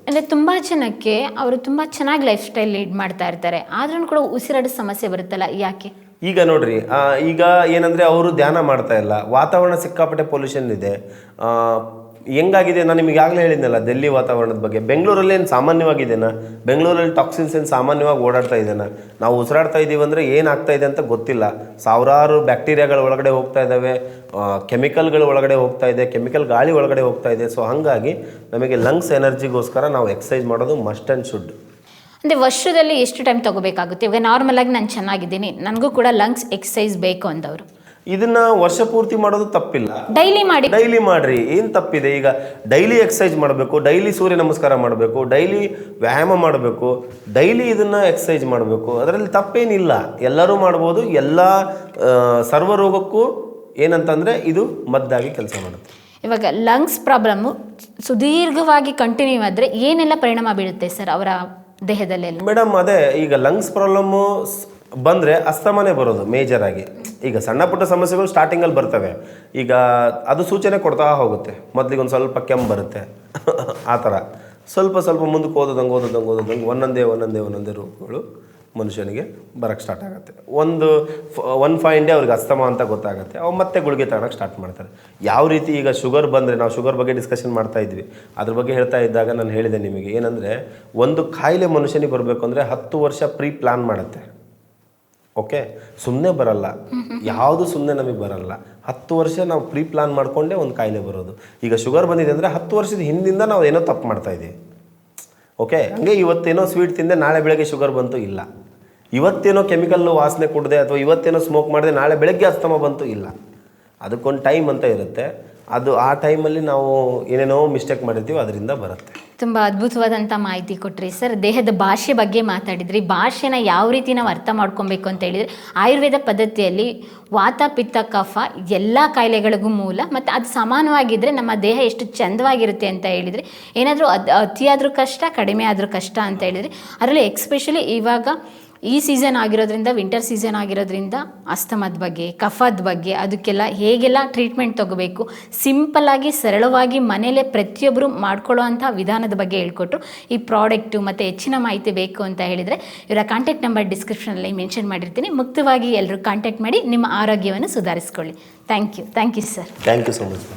ಅಂದರೆ ತುಂಬ ಜನಕ್ಕೆ ಅವರು ತುಂಬ ಚೆನ್ನಾಗಿ ಲೈಫ್ ಸ್ಟೈಲ್ ಲೀಡ್ ಮಾಡ್ತಾ ಇರ್ತಾರೆ, ಆದ್ರೂ ಕೂಡ ಉಸಿರಾಡೋ ಸಮಸ್ಯೆ ಬರುತ್ತಲ್ಲ, ಯಾಕೆ? ಈಗ ನೋಡ್ರಿ, ಈಗ ಏನಂದರೆ ಅವರು ಧ್ಯಾನ ಮಾಡ್ತಾ ಇಲ್ಲ, ವಾತಾವರಣ ಸಿಕ್ಕಾಪಟ್ಟೆ ಪೊಲ್ಯೂಷನ್ ಇದೆ. ಹೆಂಗಾಗಿದೆ, ನಾನು ನಿಮಗೆ ಆಗಲೇ ಹೇಳಿದ್ನಲ್ಲ ಡೆಲ್ಲಿ ವಾತಾವರಣದ ಬಗ್ಗೆ. ಬೆಂಗಳೂರಲ್ಲಿ ಏನು ಸಾಮಾನ್ಯವಾಗಿದೆನಾ? ಬೆಂಗಳೂರಲ್ಲಿ ಟಾಕ್ಸಿನ್ಸ್ ಏನು ಸಾಮಾನ್ಯವಾಗಿ ಓಡಾಡ್ತಾ ಇದೆನಾ? ನಾವು ಉಸಿರಾಡ್ತಾ ಇದ್ದೀವಿ ಅಂದರೆ ಏನಾಗ್ತಾ ಇದೆ ಅಂತ ಗೊತ್ತಿಲ್ಲ. ಸಾವಿರಾರು ಬ್ಯಾಕ್ಟೀರಿಯಾಗಳ ಒಳಗಡೆ ಹೋಗ್ತಾ ಇದ್ದಾವೆ, ಕೆಮಿಕಲ್ಗಳ ಒಳಗಡೆ ಹೋಗ್ತಾ ಇದೆ, ಕೆಮಿಕಲ್ ಗಾಳಿ ಒಳಗಡೆ ಹೋಗ್ತಾ ಇದೆ. ಸೊ ಹಾಗಾಗಿ ನಮಗೆ ಲಂಗ್ಸ್ ಎನರ್ಜಿಗೋಸ್ಕರ ನಾವು ಎಕ್ಸಸೈಸ್ ಮಾಡೋದು ಮಸ್ಟ್ ಆ್ಯಂಡ್ ಶುಡ್. ಅಂದರೆ ವರ್ಷದಲ್ಲಿ ಎಷ್ಟು ಟೈಮ್ ತೊಗೋಬೇಕಾಗುತ್ತೆ? ಇವಾಗ ನಾರ್ಮಲಾಗಿ ನಾನು ಚೆನ್ನಾಗಿದ್ದೀನಿ, ನನಗೂ ಕೂಡ ಲಂಗ್ಸ್ ಎಕ್ಸಸೈಸ್ ಬೇಕು ಅಂದವರು ಇದನ್ನ ವರ್ಷ ಪೂರ್ತಿ ಮಾಡೋದು ತಪ್ಪಿಲ್ಲ. ಡೈಲಿ ಮಾಡ್ರಿ, ಏನು ತಪ್ಪಿದೆ? ಈಗ ಡೈಲಿ ಎಕ್ಸಸೈಸ್ ಮಾಡಬೇಕು, ಡೈಲಿ ಸೂರ್ಯ ನಮಸ್ಕಾರ ಮಾಡಬೇಕು, ಡೈಲಿ ವ್ಯಾಯಾಮ ಮಾಡಬೇಕು, ಡೈಲಿ ಇದನ್ನ ಎಕ್ಸಸೈಸ್ ಮಾಡಬೇಕು. ಅದರಲ್ಲಿ ತಪ್ಪೇನಿಲ್ಲ, ಎಲ್ಲರೂ ಮಾಡ್ಬೋದು. ಎಲ್ಲ ಸರ್ವರೋಗಕ್ಕೂ ಏನಂತಂದರೆ ಇದು ಮದ್ದಾಗಿ ಕೆಲಸ ಮಾಡುತ್ತೆ. ಇವಾಗ ಲಂಗ್ಸ್ ಪ್ರಾಬ್ಲಮ್ಮು ಸುದೀರ್ಘವಾಗಿ ಕಂಟಿನ್ಯೂ ಆದರೆ ಏನೆಲ್ಲ ಪರಿಣಾಮ ಬೀಳುತ್ತೆ ಸರ್ ಅವರ ದೇಹದಲ್ಲೆಲ್ಲ? ಮೇಡಮ್, ಅದೇ ಈಗ ಲಂಗ್ಸ್ ಪ್ರಾಬ್ಲಮ್ಮು ಬಂದರೆ ಅಸ್ತಮಾನೇ ಬರೋದು ಮೇಜರ್ ಆಗಿ. ಈಗ ಸಣ್ಣ ಪುಟ್ಟ ಸಮಸ್ಯೆಗಳು ಸ್ಟಾರ್ಟಿಂಗಲ್ಲಿ ಬರ್ತವೆ, ಈಗ ಅದು ಸೂಚನೆ ಕೊಡ್ತಾ ಹೋಗುತ್ತೆ. ಮೊದಲಿಗೆ ಒಂದು ಸ್ವಲ್ಪ ಕೆಮ್ಮು ಬರುತ್ತೆ, ಆ ಥರ ಸ್ವಲ್ಪ ಸ್ವಲ್ಪ ಮುಂದಕ್ಕೆ ಓದೋದಂಗೆ ಒಂದೊಂದೇ ರೂಪಗಳು ಮನುಷ್ಯನಿಗೆ ಬರೋಕ್ಕೆ ಸ್ಟಾರ್ಟ್ ಆಗುತ್ತೆ. ಒನ್ ಫೈನ್ ಡೇ ಅವ್ರಿಗೆ ಅಸ್ತಮ ಅಂತ ಗೊತ್ತಾಗುತ್ತೆ, ಅವು ಮತ್ತೆ ಗುಳಿಗೆ ತಗೊಳಕ್ಕೆ ಸ್ಟಾರ್ಟ್ ಮಾಡ್ತಾರೆ. ಯಾವ ರೀತಿ ಈಗ ಶುಗರ್ ಬಂದರೆ, ನಾವು ಶುಗರ್ ಬಗ್ಗೆ ಡಿಸ್ಕಷನ್ ಮಾಡ್ತಾ ಇದ್ವಿ, ಅದ್ರ ಬಗ್ಗೆ ಹೇಳ್ತಾ ಇದ್ದಾಗ ನಾನು ಹೇಳಿದೆ ನಿಮಗೆ ಏನಂದರೆ, ಒಂದು ಕಾಯಿಲೆ ಮನುಷ್ಯನಿಗೆ ಬರಬೇಕು ಅಂದರೆ 10 ವರ್ಷ ಪ್ರೀ ಪ್ಲ್ಯಾನ್ ಮಾಡುತ್ತೆ. ಓಕೆ, ಸುಮ್ಮನೆ ಬರಲ್ಲ, ಯಾವುದು ಸುಮ್ಮನೆ ನಮಗೆ ಬರಲ್ಲ. 10 ವರ್ಷ ನಾವು ಪ್ರೀ ಪ್ಲ್ಯಾನ್ ಮಾಡಿಕೊಂಡೇ ಒಂದು ಕಾಯಿಲೆ ಬರೋದು. ಈಗ ಶುಗರ್ ಬಂದಿದೆ ಅಂದರೆ 10 ವರ್ಷದ ಹಿಂದಿಂದ ನಾವು ಏನೋ ತಪ್ಪು ಮಾಡ್ತಾಯಿದ್ದೀವಿ. ಓಕೆ, ಹಂಗೆ ಇವತ್ತೇನೋ ಸ್ವೀಟ್ ತಿಂದೆ ನಾಳೆ ಬೆಳಗ್ಗೆ ಶುಗರ್ ಬಂತು ಇಲ್ಲ, ಇವತ್ತೇನೋ ಕೆಮಿಕಲ್ ವಾಸನೆ ಕುಡಿದೆ ಅಥವಾ ಇವತ್ತೇನೋ ಸ್ಮೋಕ್ ಮಾಡಿದೆ ನಾಳೆ ಬೆಳಗ್ಗೆ ಅಸ್ತಮ ಬಂತು ಇಲ್ಲ. ಅದಕ್ಕೊಂದು ಟೈಮ್ ಅಂತ ಇರುತ್ತೆ, ಅದು ಆ ಟೈಮಲ್ಲಿ ನಾವು ಏನೇನೋ ಮಿಸ್ಟೇಕ್ ಮಾಡಿರ್ತೀವಿ, ಅದರಿಂದ ಬರುತ್ತೆ. ತುಂಬ ಅದ್ಭುತವಾದಂಥ ಮಾಹಿತಿ ಕೊಟ್ರಿ ಸರ್. ದೇಹದ ಭಾಷೆ ಬಗ್ಗೆ ಮಾತಾಡಿದ್ರಿ. ಭಾಷೆನ ಯಾವ ರೀತಿ ನಾವು ಅರ್ಥ ಮಾಡ್ಕೊಬೇಕು ಅಂತ ಹೇಳಿದರೆ, ಆಯುರ್ವೇದ ಪದ್ಧತಿಯಲ್ಲಿ ವಾತ ಪಿತ್ತ ಕಫ ಎಲ್ಲ ಕಾಯಿಲೆಗಳಿಗೂ ಮೂಲ, ಮತ್ತು ಅದು ಸಮಾನವಾಗಿದ್ದರೆ ನಮ್ಮ ದೇಹ ಎಷ್ಟು ಚಂದವಾಗಿರುತ್ತೆ ಅಂತ ಹೇಳಿದರೆ, ಏನಾದರೂ ಅತಿಯಾದರೂ ಕಷ್ಟ, ಕಡಿಮೆ ಆದರೂ ಕಷ್ಟ ಅಂತ ಹೇಳಿದರೆ, ಅದರಲ್ಲಿ ಎಕ್ಸ್ಪೆಷಲಿ ಇವಾಗ ಈ ಸೀಸನ್ ಆಗಿರೋದ್ರಿಂದ, ವಿಂಟರ್ ಸೀಸನ್ ಆಗಿರೋದ್ರಿಂದ ಅಸ್ತಮದ ಬಗ್ಗೆ, ಕಫದ ಬಗ್ಗೆ, ಅದಕ್ಕೆಲ್ಲ ಹೇಗೆಲ್ಲ ಟ್ರೀಟ್ಮೆಂಟ್ ತೊಗೋಬೇಕು, ಸಿಂಪಲ್ಲಾಗಿ ಸರಳವಾಗಿ ಮನೇಲೇ ಪ್ರತಿಯೊಬ್ಬರು ಮಾಡ್ಕೊಳ್ಳೋ ಅಂಥ ವಿಧಾನದ ಬಗ್ಗೆ ಹೇಳ್ಕೊಟ್ರು. ಈ ಪ್ರಾಡಕ್ಟು ಮತ್ತು ಹೆಚ್ಚಿನ ಮಾಹಿತಿ ಬೇಕು ಅಂತ ಹೇಳಿದರೆ ಇವರ ಕಾಂಟ್ಯಾಕ್ಟ್ ನಂಬರ್ ಡಿಸ್ಕ್ರಿಪ್ಷನಲ್ಲಿ ಮೆನ್ಷನ್ ಮಾಡಿರ್ತೀನಿ. ಮುಕ್ತವಾಗಿ ಎಲ್ಲರೂ ಕಾಂಟ್ಯಾಕ್ಟ್ ಮಾಡಿ ನಿಮ್ಮ ಆರೋಗ್ಯವನ್ನು ಸುಧಾರಿಸ್ಕೊಳ್ಳಿ. Thank you sir. Thank you so much.